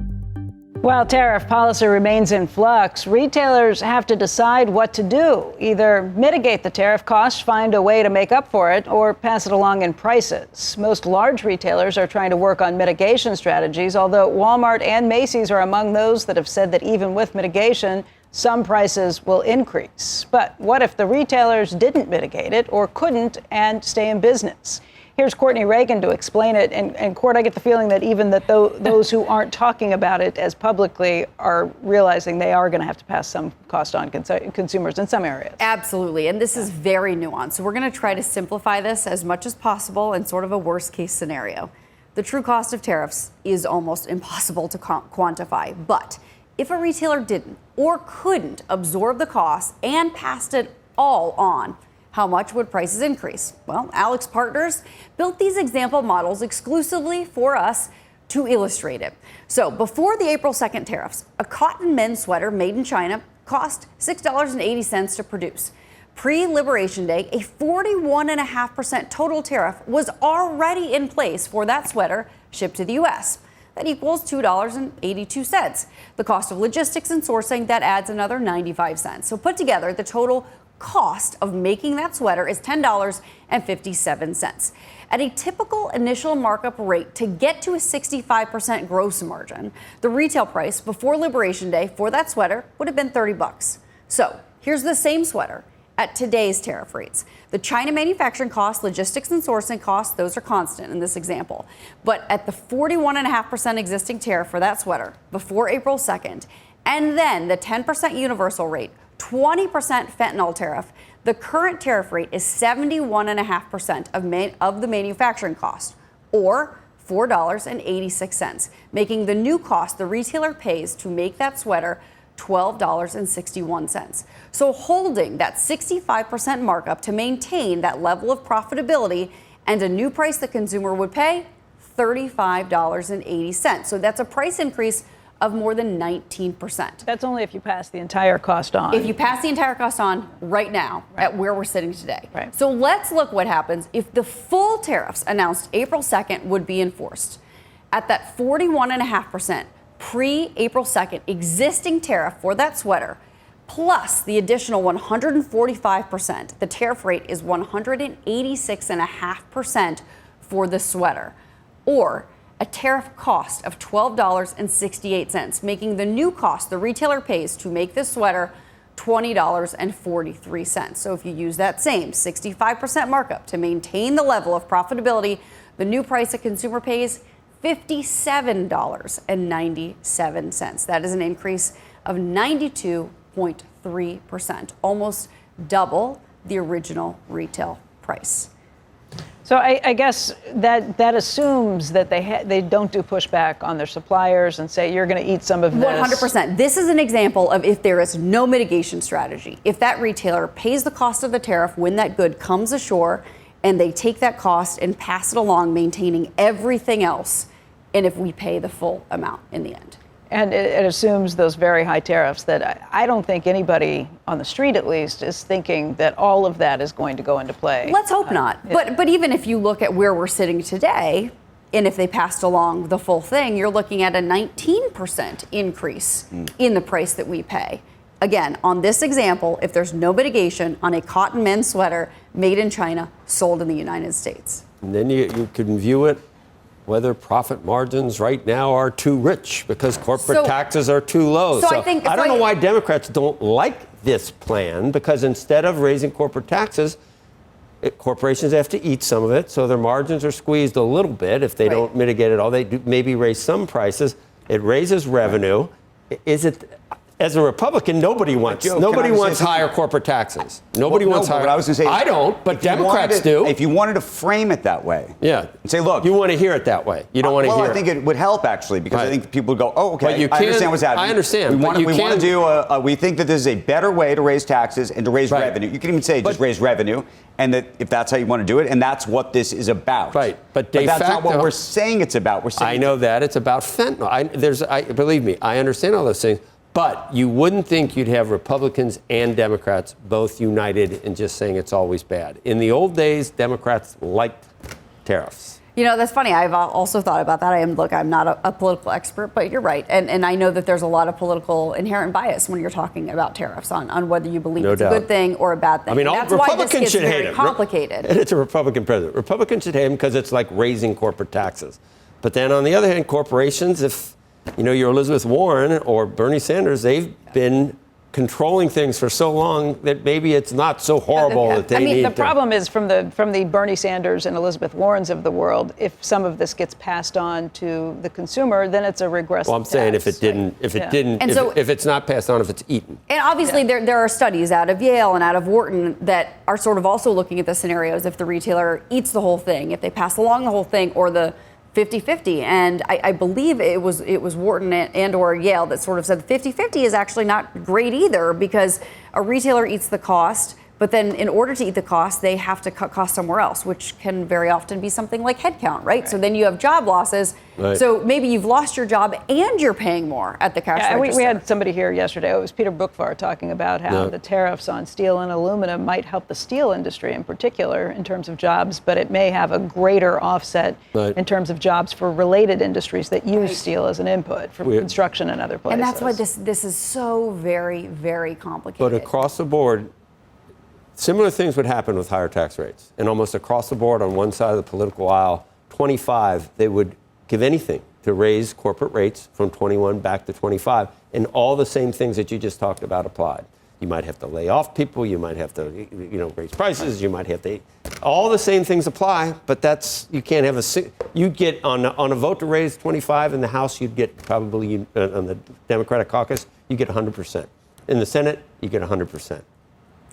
While tariff policy remains in flux, retailers have to decide what to do. Either mitigate the tariff costs, find a way to make up for it, or pass it along in prices. Most large retailers are trying to work on mitigation strategies, although Walmart and Macy's are among those that have said that even with mitigation, some prices will increase. But what if the retailers didn't mitigate it or couldn't and stay in business? Here's Courtney Reagan to explain it. And Court, I get the feeling that even those who aren't talking about it as publicly are realizing they are going to have to pass some cost on consumers in some areas. Absolutely. And this is very nuanced. So we're going to try to simplify this as much as possible in sort of a worst case scenario. The true cost of tariffs is almost impossible to quantify. But if a retailer didn't or couldn't absorb the cost and passed it all on, how much would prices increase? Well, AlixPartners built these example models exclusively for us to illustrate it. So before the April 2nd tariffs, a cotton men's sweater made in China cost $6.80 to produce. Pre-Liberation Day, a 41.5% total tariff was already in place for that sweater shipped to the U.S. That equals $2.82. The cost of logistics and sourcing, that adds another 95 cents. So put together, the total cost of making that sweater is $10.57. At a typical initial markup rate to get to a 65% gross margin, the retail price before Liberation Day for that sweater would have been $30. So here's the same sweater at today's tariff rates. The China manufacturing costs, logistics and sourcing costs, those are constant in this example. But at the 41.5% existing tariff for that sweater before April 2nd, and then the 10% universal rate, 20% fentanyl tariff, the current tariff rate is 71.5% of the manufacturing cost, or $4.86, making the new cost the retailer pays to make that sweater $12.61. So holding that 65% markup to maintain that level of profitability and a new price the consumer would pay, $35.80. So that's a price increase of more than 19%. That's only if you pass the entire cost on. If you pass the entire cost on right now, at where we're sitting today. Right. So let's look what happens if the full tariffs announced April 2nd would be enforced. At that 41.5% pre-April 2nd existing tariff for that sweater, plus the additional 145%, the tariff rate is 186.5% for the sweater, or a tariff cost of $12.68, making the new cost the retailer pays to make this sweater $20.43. So if you use that same 65% markup to maintain the level of profitability, the new price a consumer pays, $57.97. That is an increase of 92.3%, almost double the original retail price. So I guess that assumes that they don't do pushback on their suppliers and say, you're going to eat some of this. 100%. This is an example of if there is no mitigation strategy. If that retailer pays the cost of the tariff when that good comes ashore and they take that cost and pass it along, maintaining everything else, and if we pay the full amount in the end. And it assumes those very high tariffs that I don't think anybody on the street, at least, is thinking that all of that is going to go into play. Let's hope not. But even if you look at where we're sitting today, and if they passed along the full thing, you're looking at a 19% increase in the price that we pay. Again, on this example, if there's no mitigation on a cotton men's sweater made in China, sold in the United States. And then you can view it whether profit margins right now are too rich because corporate taxes are too low. So I don't know why Democrats don't like this plan, because instead of raising corporate taxes, corporations have to eat some of it, so their margins are squeezed a little bit if they don't mitigate it all. They do maybe raise some prices. It raises revenue. As a Republican, nobody wants higher corporate taxes. Nobody wants higher. But I was going to say, I don't, but Democrats do. If you wanted to frame it that way, and say, look, you want to hear it that way. You don't want to hear it. Well, I think it would help actually, because I think people would go, oh, okay, but you I understand what's happening. I understand. We want to do. We think that this is a better way to raise taxes and to raise revenue. You can even say just raise revenue, and that if that's how you want to do it, and that's what this is about. Right, but that's not what we're saying it's about. We're saying I know that it's about fentanyl. Believe me, I understand all those things. But you wouldn't think you'd have Republicans and Democrats both united in just saying it's always bad. In the old days, Democrats liked tariffs. You know, that's funny. I've also thought about that. I'm not a political expert, but you're right. And I know that there's a lot of political inherent bias when you're talking about tariffs on whether you believe it's a good thing or a bad thing. I mean, that's Republicans why this should gets hate very him. complicated. And it's a Republican president. Republicans should hate him because it's like raising corporate taxes. But then on the other hand, corporations, if you're Elizabeth Warren or Bernie Sanders, they've been controlling things for so long that maybe it's not so horrible that they need the problem is from the Bernie Sanders and Elizabeth Warrens of the world, if some of this gets passed on to the consumer, then it's a regressive Well, I'm saying tax. if it's not passed on, if it's eaten. And obviously there are studies out of Yale and out of Wharton that are sort of also looking at the scenarios if the retailer eats the whole thing, if they pass along the whole thing, or the 50-50, and I believe it was Wharton and or Yale that sort of said 50-50 is actually not great either, because a retailer eats the cost, but then in order to eat the cost, they have to cut costs somewhere else, which can very often be something like headcount, right? So then you have job losses. Right. So maybe you've lost your job and you're paying more at the cash register. We had somebody here yesterday. It was Peter Bookvar talking about how the tariffs on steel and aluminum might help the steel industry in particular in terms of jobs, but it may have a greater offset in terms of jobs for related industries that use steel as an input for construction and other places. And that's why this is so very, very complicated. But across the board, similar things would happen with higher tax rates. And almost across the board on one side of the political aisle, 25, they would give anything to raise corporate rates from 21 back to 25. And all the same things that you just talked about applied. You might have to lay off people. You might have to, raise prices. You might have to. All the same things apply, but you can't have you get on a vote to raise 25 in the House, you'd get probably on the Democratic caucus, you get 100%. In the Senate, you get 100%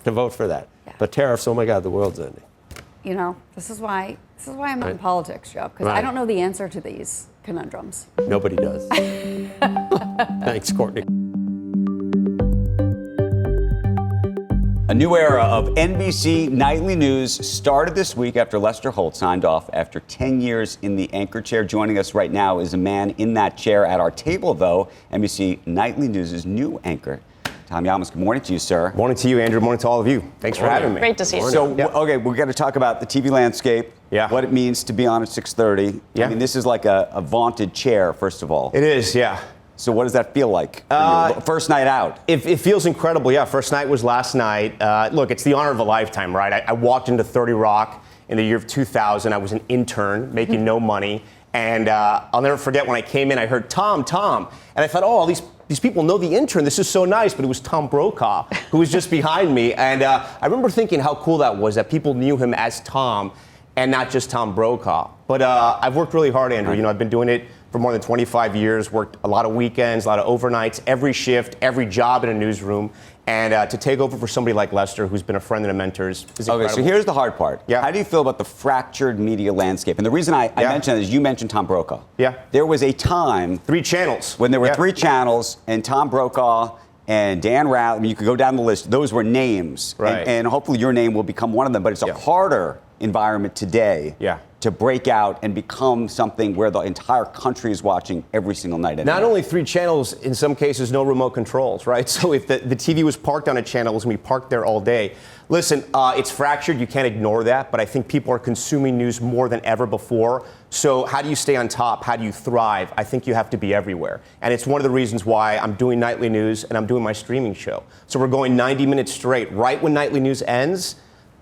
to vote for that. Yeah. But tariffs, oh my God, the world's ending. This is why I'm not in politics, Joe, because I don't know the answer to these conundrums. Nobody does. Thanks, Courtney. A new era of NBC nightly news started this week after Lester Holt signed off after 10 years in the anchor chair. Joining us right now is a man in that chair at our table, though, NBC Nightly News' new anchor, LLamas. Good morning to you, sir. Morning to you, Andrew. Morning to all of you. Thanks for having me. Great to see you. So, okay, we're going to talk about the TV landscape, what it means to be on at 6:30. I mean, this is like a vaunted chair, first of all. It is, yeah. So what does that feel like? First night out? It feels incredible, yeah. First night was last night. Look, it's the honor of a lifetime, right? I walked into 30 Rock in the year of 2000. I was an intern making no money. And I'll never forget when I came in, I heard Tom. And I thought, all these people know the intern. This is so nice. But it was Tom Brokaw, who was just behind me. And I remember thinking how cool that was, that people knew him as Tom and not just Tom Brokaw. But I've worked really hard, Andrew. I've been doing it for more than 25 years, worked a lot of weekends, a lot of overnights, every shift, every job in a newsroom. And to take over for somebody like Lester, who's been a friend and a mentor, is incredible. Okay, so here's the hard part. Yeah. How do you feel about the fractured media landscape? And the reason I mentioned that is you mentioned Tom Brokaw. Yeah. There was a time. 3 channels. When there were 3 channels, and Tom Brokaw and Dan Rather, I mean, you could go down the list. Those were names. Right. And hopefully your name will become one of them. But it's a harder environment today to break out and become something where the entire country is watching every single night. Not only 3 channels, in some cases, no remote controls, right? So if the TV was parked on a channel, it was going to be parked there all day. Listen, it's fractured. You can't ignore that. But I think people are consuming news more than ever before. So how do you stay on top? How do you thrive? I think you have to be everywhere. And it's one of the reasons why I'm doing nightly news and I'm doing my streaming show. So we're going 90 minutes straight. Right when nightly news ends,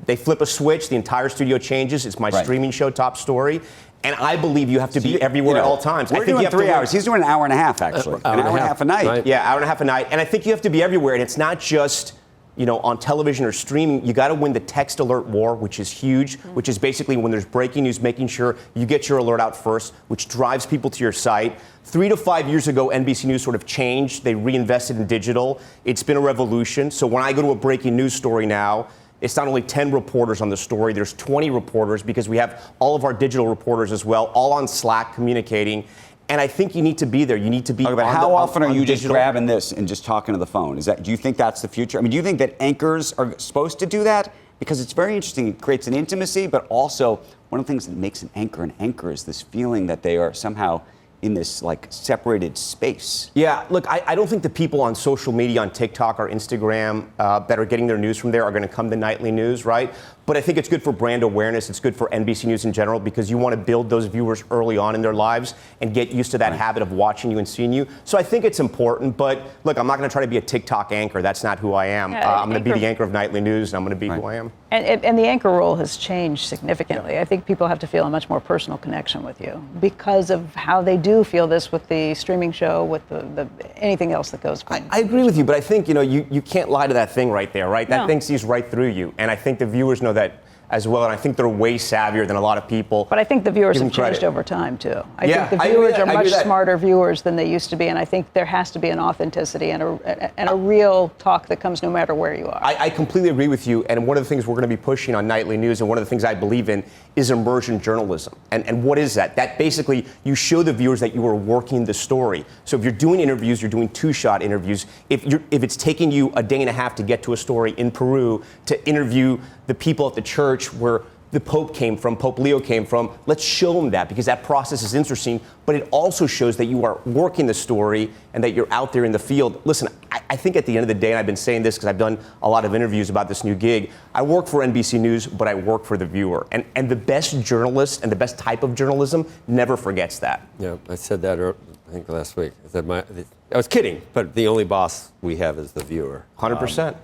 they flip a switch, the entire studio changes. It's my streaming show, Top Story. And I believe you have to be everywhere at all times. We're doing 3 hours. He's doing an hour and a half, actually. An hour and a half a night. Right. Yeah, hour and a half a night. And I think you have to be everywhere. And it's not just on television or streaming, you got to win the text alert war, which is huge, which is basically when there's breaking news, making sure you get your alert out first, which drives people to your site. 3 to 5 years ago, NBC News sort of changed. They reinvested in digital. It's been a revolution. So when I go to a breaking news story now, it's not only 10 reporters on the story, there's 20 reporters because we have all of our digital reporters as well, all on Slack communicating. And I think you need to be there. You need to be. Okay, but how often are you just grabbing this and just talking to the phone? Do you think that's the future? I mean, do you think that anchors are supposed to do that? Because it's very interesting. It creates an intimacy, but also one of the things that makes an anchor is this feeling that they are somehow in this separated space. Yeah, look, I don't think the people on social media, on TikTok or Instagram that are getting their news from there are going to come to nightly news, right? But I think it's good for brand awareness. It's good for NBC News in general because you want to build those viewers early on in their lives and get used to that habit of watching you and seeing you. So I think it's important. But look, I'm not going to try to be a TikTok anchor. That's not who I am. I'm going to be the anchor of nightly news, and I'm going to be who I am. And the anchor role has changed significantly. I think people have to feel a much more personal connection with you because of how they do feel this with the streaming show, with the anything else that goes. I agree with you, but I think you can't lie to that thing right there, right? That thing sees right through you, and I think the viewers know that as well, and I think they're way savvier than a lot of people. But I think the viewers have changed over time, too. I think the viewers are much smarter viewers than they used to be, and I think there has to be an authenticity and a real talk that comes no matter where you are. I completely agree with you, and one of the things we're going to be pushing on nightly news, and one of the things I believe in, is immersion journalism. And what is that? That basically, you show the viewers that you are working the story. So if you're doing interviews, you're doing two-shot interviews. If it's taking you a day and a half to get to a story in Peru, to interview the people at the church where the Pope came from, Pope Leo came from, let's show them that because that process is interesting, but it also shows that you are working the story and that you're out there in the field. Listen, I think at the end of the day, and I've been saying this because I've done a lot of interviews about this new gig, I work for NBC News, but I work for the viewer. And the best journalist and the best type of journalism never forgets that. Yeah, I said that, I think, last week. I was kidding, but the only boss we have is the viewer. 100%.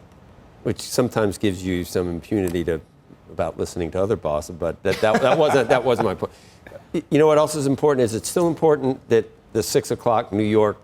Which sometimes gives you some impunity about listening to other bosses, but that wasn't my point. You know what else is important is it's still important that the 6 o'clock New York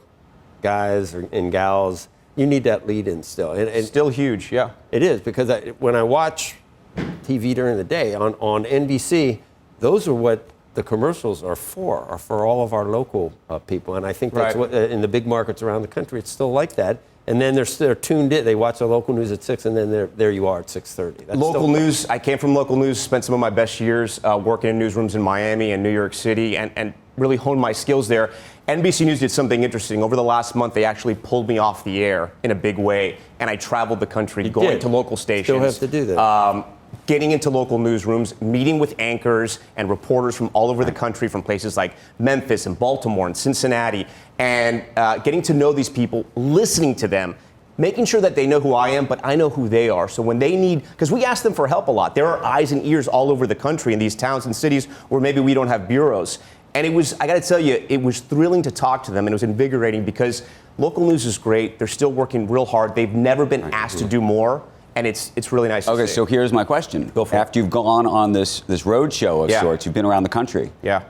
guys and gals, you need that lead-in still. And still huge, yeah. It is, because when I watch TV during the day on NBC, those are what the commercials are for all of our local people. And I think that's what, in the big markets around the country, it's still like that. And then they're tuned in. They watch the local news at 6, and then there you are at 6:30. Local news. I came from local news. Spent some of my best years working in newsrooms in Miami and New York City, and really honed my skills there. NBC News did something interesting. Over the last month, they actually pulled me off the air in a big way, and I traveled the country, going to local stations. Still have to do that. Getting into local newsrooms, meeting with anchors and reporters from all over the country, from places like Memphis and Baltimore and Cincinnati, and getting to know these people, listening to them, making sure that they know who I am, but I know who they are. So when they need, because we ask them for help a lot. There are eyes and ears all over the country in these towns and cities where maybe we don't have bureaus. And I got to tell you, it was thrilling to talk to them, and it was invigorating because local news is great. They're still working real hard. They've never been asked to do more. And it's really nice to see. Okay, so here's my question. Go for it. After you've gone on this road show of sorts, you've been around the country. Yeah.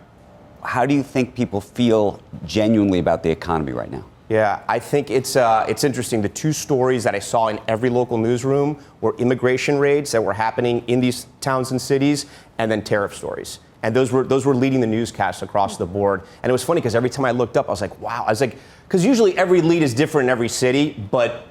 How do you think people feel genuinely about the economy right now? Yeah, I think it's interesting. The two stories that I saw in every local newsroom were immigration raids that were happening in these towns and cities, and then tariff stories. And those were leading the newscasts across the board. And it was funny because every time I looked up, I was like, wow. I was like, because usually every lead is different in every city, but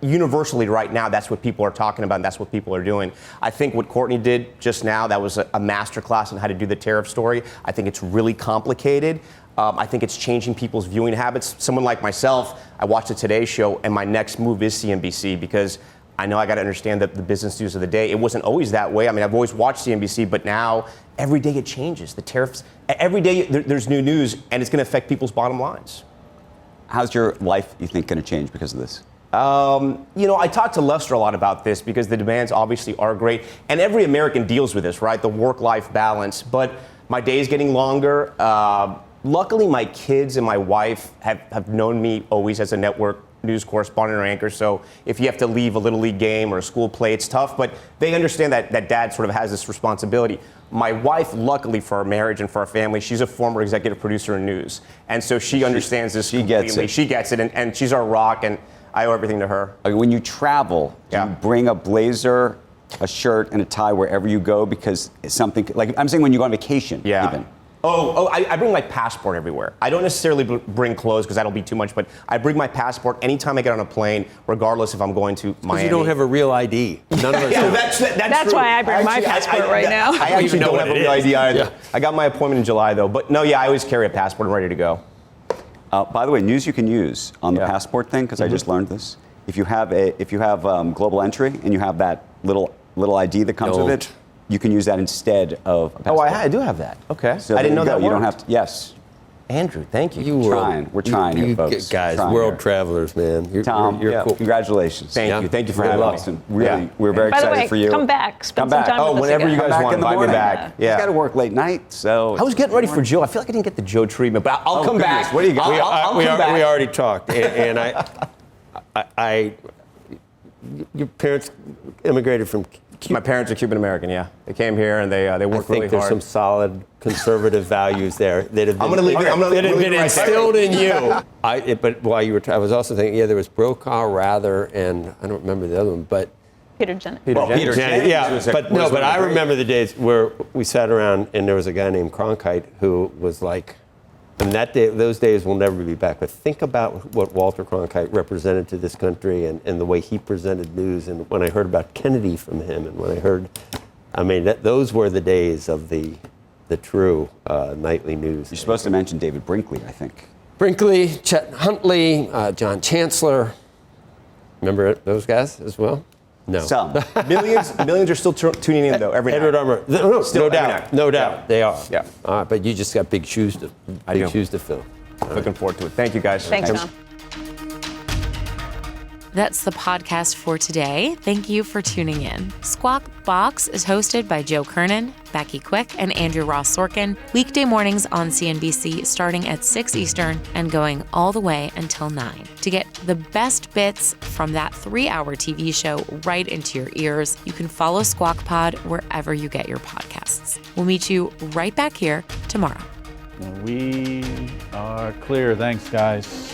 universally right now, that's what people are talking about, and that's what people are doing. I think what Courtney did just now, that was a masterclass on how to do the tariff story. I think it's really complicated. I think it's changing people's viewing habits. Someone like myself, I watched the Today Show, and my next move is CNBC because I know I got to understand the business news of the day. It wasn't always that way. I mean, I've always watched CNBC, but now every day it changes. The tariffs, every day there's new news, and it's going to affect people's bottom lines. How's your life, you think, going to change because of this? I talked to Lester a lot about this because the demands obviously are great. And every American deals with this, right? The work-life balance. But my day is getting longer. Luckily, my kids and my wife have known me always as a network news correspondent or anchor. So if you have to leave a Little League game or a school play, it's tough. But they understand that dad sort of has this responsibility. My wife, luckily for our marriage and for our family, she's a former executive producer in news. And so she understands this completely. Gets it. She gets it, and she's our rock. And I owe everything to her. When you travel, do you bring a blazer, a shirt, and a tie wherever you go? Because it's something, like I'm saying when you go on vacation, even. I bring my passport everywhere. I don't necessarily bring clothes because that'll be too much, but I bring my passport anytime I get on a plane, regardless if I'm going to Miami. Because you don't have a real ID. None of us Yeah, do. that's why I bring my passport right now. I actually don't have a real ID either. Yeah. I got my appointment in July, though. But no, I always carry a passport. I'm ready to go. By the way, news you can use on the passport thing, because I just learned this. If you have global entry and you have that little ID that comes with it, you can use that instead of a passport. I do have that. Okay. So I didn't know that you don't worked. have to. Yes. Andrew, thank you. We're trying here, folks. Guys, Trying world here. travelers, man. Tom, you're cool. Congratulations. Thank you for having me. Really, we're very By the excited way, for you. come back. Spend Come some back. time with us whenever again. you guys Back want, in the invite me morning. back. He's got to work late night, so. I was getting ready for Joe. I feel like I didn't get the Joe treatment, but I'll come back. What do you got? I'll come back. We already talked, and your parents immigrated from Cuba. My parents are Cuban American. Yeah, they came here and they worked really I think there's hard. some solid conservative values there that have been, I'm gonna leave it been right instilled in you. But while you were, I was also thinking, there was Brokaw, Rather, and I don't remember the other one, but. Peter Jennings. Peter Jennings. Yeah, but I remember the days where we sat around and there was a guy named Cronkite who was like, and those days will never be back. But think about what Walter Cronkite represented to this country and the way he presented news. And when I heard about Kennedy from him, and when I heard, those were the days of the true nightly news. You're supposed to mention David Brinkley, I think. Brinkley, Chet Huntley, John Chancellor. Remember those guys as well? No. Some. Millions are still tuning in, though, every night. Edward Armour. No doubt. No doubt. Yeah. They are. Yeah. But you just got big shoes to fill. Looking forward to it. Thank you, guys. Thanks, Tom. That's the podcast for today. Thank you for tuning in. Squawk Box is hosted by Joe Kernen, Becky Quick, and Andrew Ross Sorkin. Weekday mornings on CNBC starting at 6 Eastern and going all the way until 9. To get the best bits from that 3-hour TV show right into your ears, you can follow Squawk Pod wherever you get your podcasts. We'll meet you right back here tomorrow. We are clear. Thanks, guys.